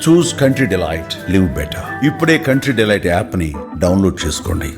చూస్ country delight, live better. ఇప్పుడే country delight యాప్ని download చేసుకోండి.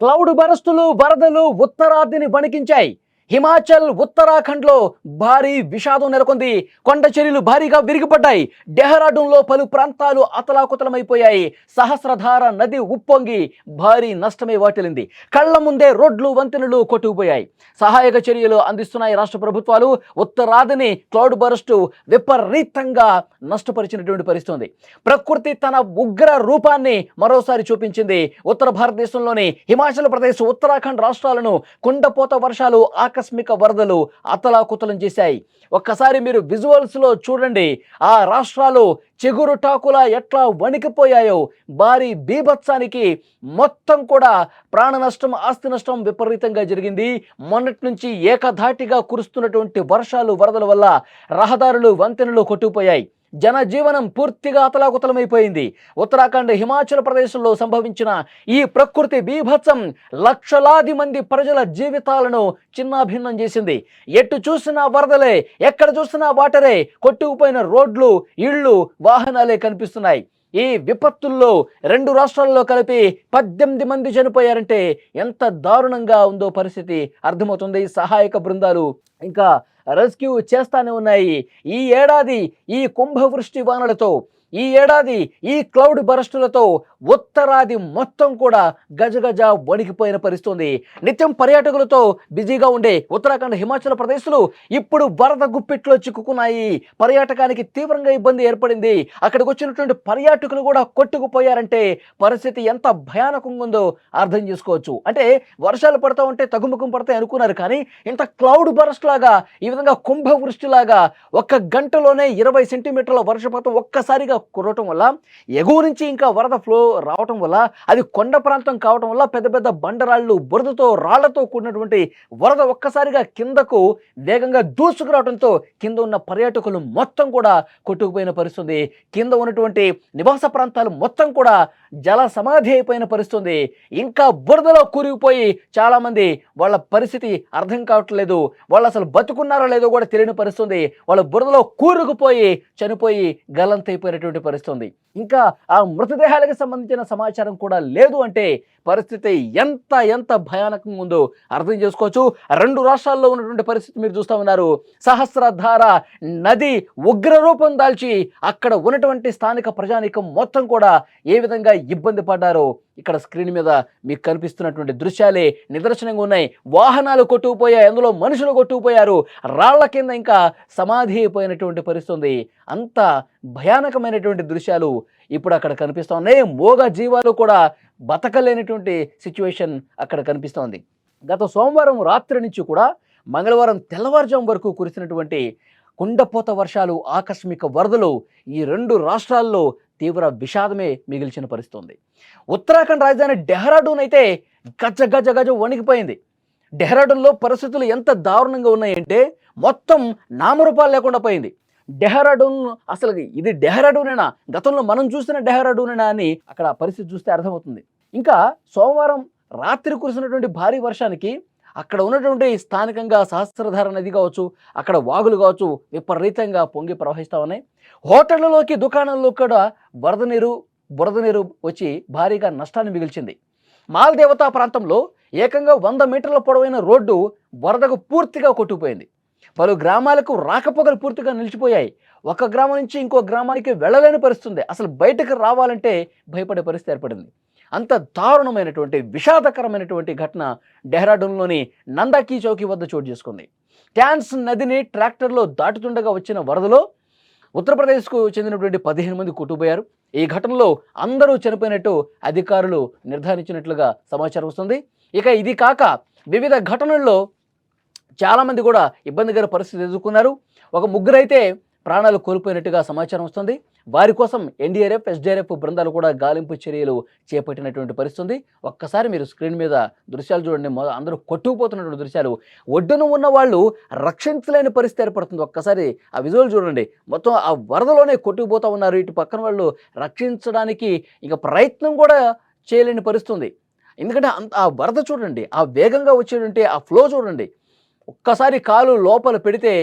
క్లౌడ్ బరస్టులు, వరదలు ఉత్తరాదిని వణికించాయి. హిమాచల్, ఉత్తరాఖండ్లో భారీ విషాదం నెలకొంది. కొండ చర్యలు భారీగా విరిగిపడ్డాయి. డెహ్రాడూన్లో పలు ప్రాంతాలు అతలాకుతలమైపోయాయి. సహస్రధార నది ఉప్పొంగి భారీ నష్టమే వాటిల్లింది. కళ్ల ముందే రోడ్లు, వంతెనలు కొట్టుకుపోయాయి. సహాయక చర్యలు అందిస్తున్నాయి రాష్ట్ర ప్రభుత్వాలు. ఉత్తరాదిని క్లౌడ్ బరస్టు విపరీతంగా నష్టపరిచినటువంటి పరిస్థితి. ప్రకృతి తన ఉగ్ర రూపాన్ని మరోసారి చూపించింది. ఉత్తర భారతదేశంలోని హిమాచల్ ప్రదేశ్, ఉత్తరాఖండ్ రాష్ట్రాలను కుండపోత వర్షాలు, ఆకస్మిక వరదలు అతలాకుతలం చేశాయి. ఒక్కసారి మీరు విజువల్స్ లో చూడండి. ఆ రాష్ట్రాలు చెగురుటాకులా ఎట్లా వణికిపోయాయో. భారీ బీభత్సానికి మొత్తం కూడా ప్రాణ నష్టం, ఆస్తి నష్టం విపరీతంగా జరిగింది. మొన్నటి నుంచి ఏకధాటిగా కురుస్తున్నటువంటి వర్షాలు, వరదల వల్ల రహదారులు, వంతెనలు కొట్టుకుపోయాయి. జనజీవనం పూర్తిగా అతలాకుతలమైపోయింది. ఉత్తరాఖండ్, హిమాచల్ ప్రదేశ్లో సంభవించిన ఈ ప్రకృతి బీభత్సం లక్షలాది మంది ప్రజల జీవితాలను చిన్నాభిన్నం చేసింది. ఎటు చూసినా వరదలే, ఎక్కడ చూసినా వాటరే. కొట్టుకుపోయిన రోడ్లు, ఇళ్ళు, వాహనాలే కనిపిస్తున్నాయి. ఈ విపత్తుల్లో 2 రాష్ట్రాల్లో కలిపి 18 మంది చనిపోయారంటే ఎంత దారుణంగా ఉందో పరిస్థితి అర్థమవుతుంది. సహాయక బృందాలు ఇంకా రెస్క్యూ చేస్తానే ఉన్నాయి. ఈ ఏడాది ఈ కుంభవృష్టి వానలతో, ఈ ఏడాది ఈ క్లౌడ్ బరస్టులతో ఉత్తరాది మొత్తం కూడా గజగజ వణికిపోయిన పరిస్థితుంది. నిత్యం పర్యాటకులతో బిజీగా ఉండే ఉత్తరాఖండ్, హిమాచల్ ప్రదేశ్లు ఇప్పుడు వరద గుప్పిట్లో చిక్కుకున్నాయి. పర్యాటకానికి తీవ్రంగా ఇబ్బంది ఏర్పడింది. అక్కడికి వచ్చినటువంటి పర్యాటకులు కూడా కొట్టుకుపోయారంటే పరిస్థితి ఎంత భయానకంగా ఉందో అర్థం చేసుకోవచ్చు. అంటే వర్షాలు పడతా ఉంటే తగ్గుముఖం పడతాయి అనుకున్నారు, కానీ ఇంత క్లౌడ్ బరస్ట్ లాగా, ఈ విధంగా కుంభవృష్టిలాగా 1 గంటలోనే 20 సెంటీమీటర్ల వర్షపాతం ఒక్కసారిగా కురవటం వల్ల, ఎగువ నుంచి ఇంకా వరద ఫ్లో రావటం వల్ల, అది కొండ ప్రాంతం కావటం వల్ల పెద్ద పెద్ద బండరాళ్ళు, బురదతో, రాళ్లతో కూడినటువంటి వరద ఒక్కసారిగా కిందకు వేగంగా దూసుకురావడంతో కింద ఉన్న పర్యాటకులు మొత్తం కూడా కొట్టుకుపోయిన పరిస్థితి. కింద ఉన్నటువంటి నివాస ప్రాంతాలు మొత్తం కూడా జల సమాధి అయిపోయిన పరిస్థితి. ఇంకా బురదలో కూరుకుపోయి చాలామంది, వాళ్ళ పరిస్థితి అర్థం కావట్లేదు. వాళ్ళు అసలు బతుకున్నారో లేదో కూడా తెలియని పరిస్థితి. వాళ్ళ బురదలో కూరుకుపోయి చనిపోయి గల్లంతైపోయినటువంటి పరిస్థితి. ఇంకా ఆ మృతదేహాలకు సంబంధించిన సమాచారం కూడా లేదు. అంటే పరిస్థితి ఎంత ఎంత భయానకంగా ఉందో అర్థం చేసుకోవచ్చు. 2 రాష్ట్రాల్లో ఉన్నటువంటి పరిస్థితి మీరు చూస్తూ ఉన్నారు. సహస్రధార నది ఉగ్రరూపం దాల్చి అక్కడ ఉన్నటువంటి స్థానిక ప్రజానీకం మొత్తం కూడా ఏ విధంగా ఇబ్బంది పడ్డారో ఇక్కడ స్క్రీన్ మీద మీకు కనిపిస్తున్నటువంటి దృశ్యాలే నిదర్శనంగా ఉన్నాయి. వాహనాలు కొట్టుకుపోయాయి, అందులో మనుషులు కొట్టుకుపోయారు, రాళ్ల కింద ఇంకా సమాధి అయిపోయినటువంటి పరిస్థితి. అంత భయానకమైనటువంటి దృశ్యాలు ఇప్పుడు అక్కడ కనిపిస్తూ ఉన్నాయి. మోగ జీవాలు కూడా బతకలేనటువంటి సిచ్యువేషన్ అక్కడ కనిపిస్తోంది. గత సోమవారం రాత్రి నుంచి కూడా మంగళవారం తెల్లవారుజాము వరకు కురిసినటువంటి కుండపోత వర్షాలు, ఆకస్మిక వరదలు ఈ 2 రాష్ట్రాల్లో తీవ్ర విషాదమే మిగిల్చిన పరిస్థితి. ఉత్తరాఖండ్ రాజధాని డెహ్రాడూన్ అయితే గజ గజ గజ వణికిపోయింది. డెహ్రాడూన్లో పరిస్థితులు ఎంత దారుణంగా ఉన్నాయంటే మొత్తం నామరూపాలు లేకుండా పోయింది. డెహ్రాడూన్ అసలు ఇది డెహ్రాడూనేనా, గతంలో మనం చూసిన డెహ్రాడూనేనా అని అక్కడ పరిస్థితి చూస్తే అర్థమవుతుంది. ఇంకా సోమవారం రాత్రి కురిసినటువంటి భారీ వర్షానికి అక్కడ ఉన్నటువంటి స్థానికంగా సహస్రధార నది కావచ్చు, అక్కడ వాగులు కావచ్చు విపరీతంగా పొంగి ప్రవహిస్తూ ఉన్నాయి. హోటళ్లలోకి, దుకాణాల్లో కూడా వరద నీరు, బురద నీరు వచ్చి భారీగా నష్టాన్ని మిగిల్చింది. మాల్దేవతా ప్రాంతంలో ఏకంగా 100 మీటర్ల పొడవైన రోడ్డు వరదకు పూర్తిగా కొట్టుకుపోయింది. పలు గ్రామాలకు రాకపోకలు పూర్తిగా నిలిచిపోయాయి. ఒక గ్రామం నుంచి ఇంకో గ్రామానికి వెళ్ళలేని పరిస్థితి. అసలు బయటకు రావాలంటే భయపడే పరిస్థితి ఏర్పడింది. అంత దారుణమైనటువంటి, విషాదకరమైనటువంటి ఘటన డెహ్రాడూన్లోని నందాకీ చౌకీ వద్ద చోటు చేసుకుంది. ట్యాన్స్ నదిని ట్రాక్టర్లో దాటుతుండగా వచ్చిన వరదలో ఉత్తరప్రదేశ్కు చెందినటువంటి 15 మంది కొట్టుకుపోయారు. ఈ ఘటనలో అందరూ చనిపోయినట్టు అధికారులు నిర్ధారించినట్లుగా సమాచారం వస్తుంది. ఇక ఇది కాక వివిధ ఘటనల్లో చాలామంది కూడా ఇబ్బందికర పరిస్థితి ఎదుర్కొన్నారు. ఒక 3 అయితే ప్రాణాలు కోల్పోయినట్టుగా సమాచారం వస్తుంది. వారి కోసం ఎన్డీఆర్ఎఫ్, ఎస్డీఆర్ఎఫ్ బృందాలు కూడా గాలింపు చర్యలు చేపట్టినటువంటి పరిస్థితి. ఒక్కసారి మీరు స్క్రీన్ మీద దృశ్యాలు చూడండి. అందరూ కొట్టుకుపోతున్నటువంటి దృశ్యాలు. ఒడ్డున ఉన్న వాళ్ళు రక్షించలేని పరిస్థితి ఏర్పడుతుంది. ఒక్కసారి ఆ విజువల్ చూడండి. మొత్తం ఆ వరదలోనే కొట్టుకుపోతూ ఉన్నారు. ఇటు పక్కన వాళ్ళు రక్షించడానికి ఇక ప్రయత్నం కూడా చేయలేని పరిస్థితి. ఎందుకంటే ఆ వరద చూడండి, ఆ వేగంగా వచ్చేటువంటి ఆ ఫ్లో చూడండి. ఒక్కసారి కాలు లోపల పెడితే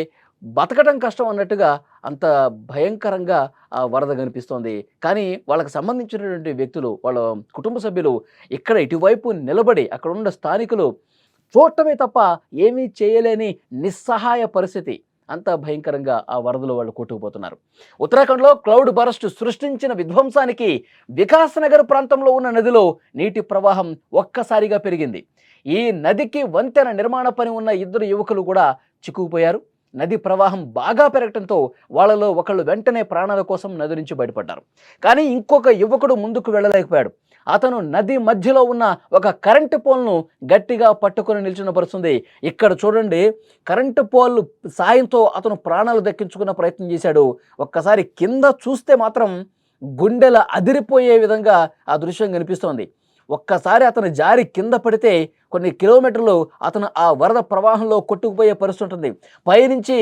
బతకటం కష్టం అన్నట్టుగా అంత భయంకరంగా ఆ వరద కనిపిస్తోంది. కానీ వాళ్ళకి సంబంధించినటువంటి వ్యక్తులు, వాళ్ళ కుటుంబ సభ్యులు ఇక్కడ ఇటువైపు నిలబడి అక్కడున్న స్థానికులు చూడటమే తప్ప ఏమీ చేయలేని నిస్సహాయ పరిస్థితి. అంత భయంకరంగా ఆ వరదలో వాళ్ళు కొట్టుకుపోతున్నారు. ఉత్తరాఖండ్‌లో క్లౌడ్ బరస్ట్ సృష్టించిన విధ్వంసానికి వికాస్ నగర్ ప్రాంతంలో ఉన్న నదిలో నీటి ప్రవాహం ఒక్కసారిగా పెరిగింది. ఈ నదికి వంతెన నిర్మాణ పని ఉన్న ఇద్దరు యువకులు కూడా చిక్కుకుపోయారు. నది ప్రవాహం బాగా పెరగటంతో వాళ్ళలో ఒకళ్ళు వెంటనే ప్రాణాల కోసం నది నుంచి బయటపడ్డారు. కానీ ఇంకొక యువకుడు ముందుకు వెళ్ళలేకపోయాడు. అతను నది మధ్యలో ఉన్న ఒక కరెంటు పోల్‌ను గట్టిగా పట్టుకొని నిల్చున్న పరిస్థితుంది. ఇక్కడ చూడండి, కరెంటు పోల్ సాయంతో అతను ప్రాణాలు దక్కించుకున్న ప్రయత్నం చేశాడు. ఒక్కసారి కింద చూస్తే మాత్రం గుండెలు అదిరిపోయే విధంగా ఆ దృశ్యం కనిపిస్తోంది. ఒక్కసారి అతను జారి కింద పడితే కొన్ని కిలోమీటర్లు అతను ఆ వరద ప్రవాహంలో కొట్టుకుపోయే పరిస్థితి ఉంటుంది. పైనుంచి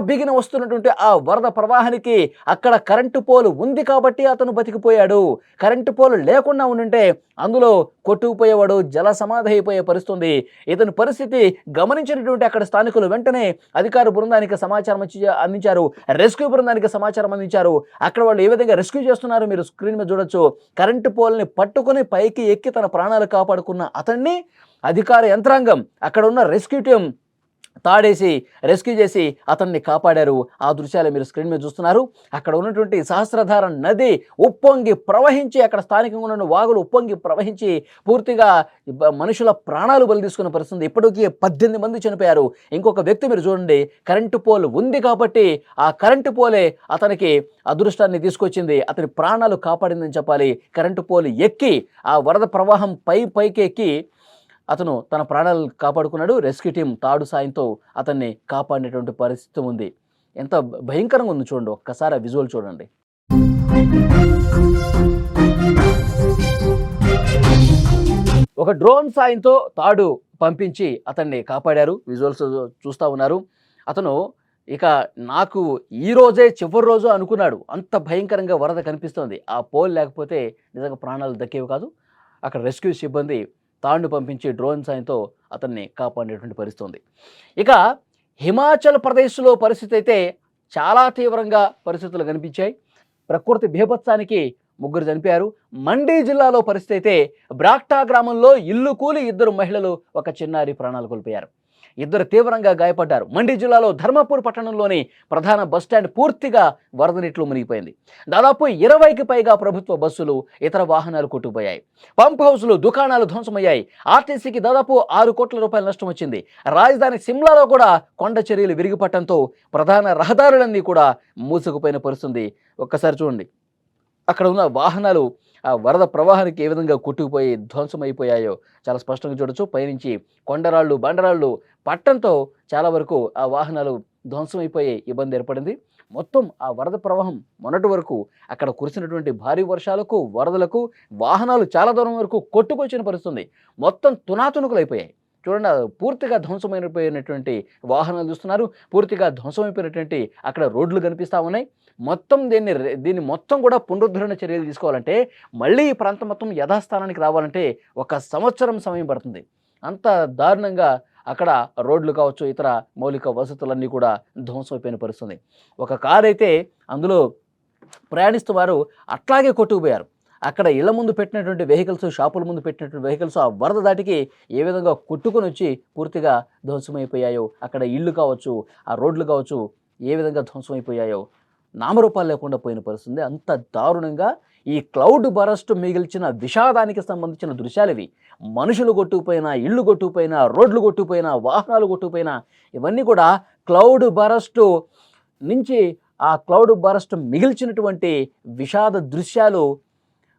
బిగిన వస్తున్నటువంటి ఆ వరద ప్రవాహానికి అక్కడ కరెంటు పోలు ఉంది కాబట్టి అతను బతికిపోయాడు. కరెంటు పోలు లేకుండా ఉండుంటే అందులో కొట్టుకుపోయేవాడు, జల సమాధి అయిపోయే పరిస్థితి. ఇతని పరిస్థితి గమనించినటువంటి అక్కడ స్థానికులు వెంటనే అధికార బృందానికి సమాచారం అందించారు. రెస్క్యూ బృందానికి సమాచారం అందించారు. అక్కడ వాళ్ళు ఏ విధంగా రెస్క్యూ చేస్తున్నారు మీరు స్క్రీన్ మీద చూడొచ్చు. కరెంటు పోల్ని పట్టుకొని పైకి ఎక్కి తన ప్రాణాలు కాపాడుకున్న అతన్ని అధికార యంత్రాంగం, అక్కడ ఉన్న రెస్క్యూ టీం తాడేసి రెస్క్యూ చేసి అతన్ని కాపాడారు. ఆ దృశ్యాలు మీరు స్క్రీన్ మీద చూస్తున్నారు. అక్కడ ఉన్నటువంటి సహస్రధార నది ఉప్పొంగి ప్రవహించి, అక్కడ స్థానికంగా ఉన్న వాగులు ఉప్పొంగి ప్రవహించి పూర్తిగా మనుషుల ప్రాణాలు బలి తీసుకున్న పరిస్థితి. ఇప్పటికీ 18 మంది చనిపోయారు. ఇంకొక వ్యక్తి మీరు చూడండి, కరెంటు పోల్ ఉంది కాబట్టి ఆ కరెంటు పోలే అతనికి అదృష్టాన్ని తీసుకొచ్చింది, అతని ప్రాణాలు కాపాడిందని చెప్పాలి. కరెంటు పోల్ ఎక్కి ఆ వరద ప్రవాహం పైకి ఎక్కి అతను తన ప్రాణాలు కాపాడుకున్నాడు. రెస్క్యూ టీం తాడు సాయంతో అతన్ని కాపాడినటువంటి పరిస్థితి ఉంది. ఎంత భయంకరంగా ఉంది చూడండి, ఒక్కసారి ఆ విజువల్ చూడండి. ఒక డ్రోన్ సాయంతో తాడు పంపించి అతన్ని కాపాడారు. విజువల్స్ చూస్తూ ఉన్నారు. అతను ఇక నాకు ఈ రోజే చివరి రోజు అనుకున్నాడు. అంత భయంకరంగా వరద కనిపిస్తోంది. ఆ పోల్ లేకపోతే నిజంగా ప్రాణాలు దక్కేవి కాదు. అక్కడ రెస్క్యూ సిబ్బంది తాడును పంపించి డ్రోన్ సాయంతో అతన్ని కాపాడేటువంటి పరిస్థితి. ఇక హిమాచల్ ప్రదేశ్లో పరిస్థితి అయితే చాలా తీవ్రంగా పరిస్థితులు కనిపించాయి. ప్రకృతి బీభత్సానికి 3 చనిపోయారు. మండి జిల్లాలో పరిస్థితి అయితే బ్రాక్టా గ్రామంలో ఇల్లు కూలి 2 మహిళలు, ఒక చిన్నారి ప్రాణాలు కోల్పోయారు. 2 తీవ్రంగా గాయపడ్డారు. మండి జిల్లాలో ధర్మపూర్ పట్టణంలోని ప్రధాన బస్టాండ్ పూర్తిగా వరద నీటిలో మునిగిపోయింది. దాదాపు 20కి పైగా ప్రభుత్వ బస్సులు, ఇతర వాహనాలు కొట్టుకుపోయాయి. పంప్ హౌస్లు, దుకాణాలు ధ్వంసమయ్యాయి. ఆర్టీసీకి దాదాపు 6 కోట్ల రూపాయల నష్టం వచ్చింది. రాజధాని సిమ్లాలో కూడా కొండ చర్యలు విరిగిపట్టడంతో ప్రధాన రహదారులన్నీ కూడా మూసుకుపోయిన పరిస్థితి. ఒక్కసారి చూడండి, అక్కడ ఉన్న వాహనాలు ఆ వరద ప్రవాహానికి ఏ విధంగా కొట్టుకుపోయి ధ్వంసమైపోయాయో చాలా స్పష్టంగా చూడొచ్చు. పైనుంచి కొండరాళ్ళు, బండరాళ్ళు పట్టడంతో చాలా వరకు ఆ వాహనాలు ధ్వంసమైపోయే ఇబ్బంది ఏర్పడింది. మొత్తం ఆ వరద ప్రవాహం మొన్నటి వరకు అక్కడ కురిసినటువంటి భారీ వర్షాలకు, వరదలకు వాహనాలు చాలా దూరం వరకు కొట్టుకొచ్చిన పరిస్థితి. మొత్తం తునాతునకులైపోయాయి. చూడండి, పూర్తిగా ధ్వంసమైపోయినటువంటి వాహనాలు చూస్తున్నారు. పూర్తిగా ధ్వంసమైపోయినటువంటి అక్కడ రోడ్లు కనిపిస్తూ ఉన్నాయి. మొత్తం దీన్ని మొత్తం కూడా పునరుద్ధరణ చర్యలు తీసుకోవాలంటే, మళ్ళీ ఈ ప్రాంతం మొత్తం యథాస్థానానికి రావాలంటే 1 సంవత్సరం సమయం పడుతుంది. అంత దారుణంగా అక్కడ రోడ్లు కావచ్చు, ఇతర మౌలిక వసతులన్నీ కూడా ధ్వంసమైపోయిన పరిస్థితి. ఒక కారు అయితే అందులో ప్రయాణిస్తూ వారు అట్లాగే కొట్టుకుపోయారు. అక్కడ ఇళ్ల ముందు పెట్టినటువంటి వెహికల్స్, షాపుల ముందు పెట్టినటువంటి వెహికల్స్ ఆ వరద దాటికి ఏ విధంగా కొట్టుకొని వచ్చి పూర్తిగా ధ్వంసమైపోయాయో, అక్కడ ఇళ్ళు కావచ్చు, ఆ రోడ్లు కావచ్చు ఏ విధంగా ధ్వంసమైపోయాయో నామరూపాలు లేకుండా పోయిన పరిస్థితి. అంత దారుణంగా ఈ క్లౌడ్ బరస్ట్ మిగిల్చిన విషాదానికి సంబంధించిన దృశ్యాలు ఇవి. మనుషులు కొట్టుకుపోయినా, ఇళ్ళు కొట్టుకుపోయినా, రోడ్లు కొట్టుకుపోయినా, వాహనాలు కొట్టుకుపోయినా, ఇవన్నీ కూడా క్లౌడ్ బరస్ట్ నుంచి ఆ క్లౌడ్ బరస్ట్ మిగిల్చినటువంటి విషాద దృశ్యాలు,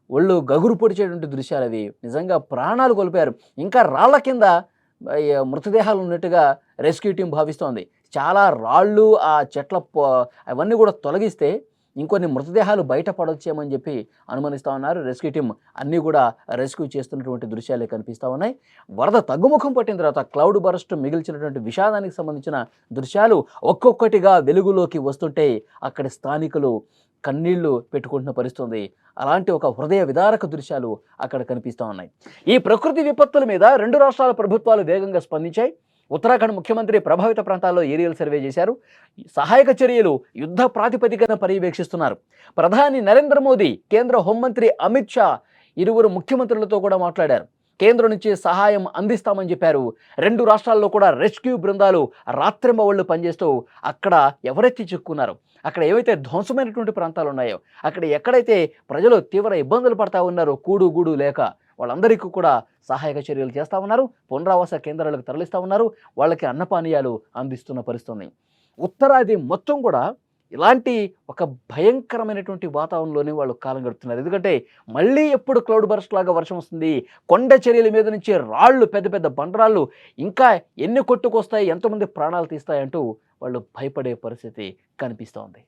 ఒళ్ళు గగురు పొడిచేటువంటి దృశ్యాలు అవి. నిజంగా ప్రాణాలు కోల్పోయారు. ఇంకా రాళ్ల కింద మృతదేహాలు ఉన్నట్టుగా రెస్క్యూ టీం భావిస్తోంది. చాలా రాళ్ళు, ఆ చెట్ల అవన్నీ కూడా తొలగిస్తే ఇంకొన్ని మృతదేహాలు బయటపడొచ్చేమని చెప్పి అనుమానిస్తూ ఉన్నారు. రెస్క్యూ టీం అన్నీ కూడా రెస్క్యూ చేస్తున్నటువంటి దృశ్యాలే కనిపిస్తూ ఉన్నాయి. వరద తగ్గుముఖం పట్టిన తర్వాత క్లౌడ్ బరస్ట్ మిగిల్చినటువంటి విషాదానికి సంబంధించిన దృశ్యాలు ఒక్కొక్కటిగా వెలుగులోకి వస్తుంటే అక్కడి స్థానికులు కన్నీళ్లు పెట్టుకుంటున్న పరిస్థితి. అలాంటి ఒక హృదయ విదారక దృశ్యాలు అక్కడ కనిపిస్తూ ఉన్నాయి. ఈ ప్రకృతి విపత్తుల మీద 2 రాష్ట్రాల ప్రభుత్వాలు వేగంగా స్పందించాయి. ఉత్తరాఖండ్ ముఖ్యమంత్రి ప్రభావిత ప్రాంతాల్లో ఏరియల్ సర్వే చేశారు. సహాయక చర్యలు యుద్ధ ప్రాతిపదికన పర్యవేక్షిస్తున్నారు. ప్రధాని నరేంద్ర మోదీ, కేంద్ర హోంమంత్రి అమిత్ షా ఇరువురు ముఖ్యమంత్రులతో కూడా మాట్లాడారు. కేంద్రం నుంచి సహాయం అందిస్తామని చెప్పారు. 2 రాష్ట్రాల్లో కూడా రెస్క్యూ బృందాలు రాత్రింబవళ్లు పనిచేస్తూ అక్కడ ఎవరైతే చిక్కుకున్నారో, అక్కడ ఏవైతే ధ్వంసమైనటువంటి ప్రాంతాలు ఉన్నాయో, అక్కడ ఎక్కడైతే ప్రజలు తీవ్ర ఇబ్బందులు పడతా ఉన్నారో కూడు గూడు లేక, వాళ్ళందరికీ కూడా సహాయక చర్యలు చేస్తూ ఉన్నారు. పునరావాస కేంద్రాలకు తరలిస్తూ ఉన్నారు. వాళ్ళకి అన్నపానీయాలు అందిస్తున్న పరిస్థితుంది. ఉత్తరాది మొత్తం కూడా ఇలాంటి ఒక భయంకరమైనటువంటి వాతావరణంలోనే వాళ్ళు కాలం గడుపుతున్నారు. ఎందుకంటే మళ్ళీ ఎప్పుడు క్లౌడ్ బర్స్ట్ లాగా వర్షం వస్తుంది, కొండ చర్యల మీద నుంచి రాళ్ళు, పెద్ద పెద్ద బండరాళ్ళు ఇంకా ఎన్ని కొట్టుకొస్తాయి, ఎంతమంది ప్రాణాలు తీస్తాయంటూ వాళ్ళు భయపడే పరిస్థితి కనిపిస్తోంది.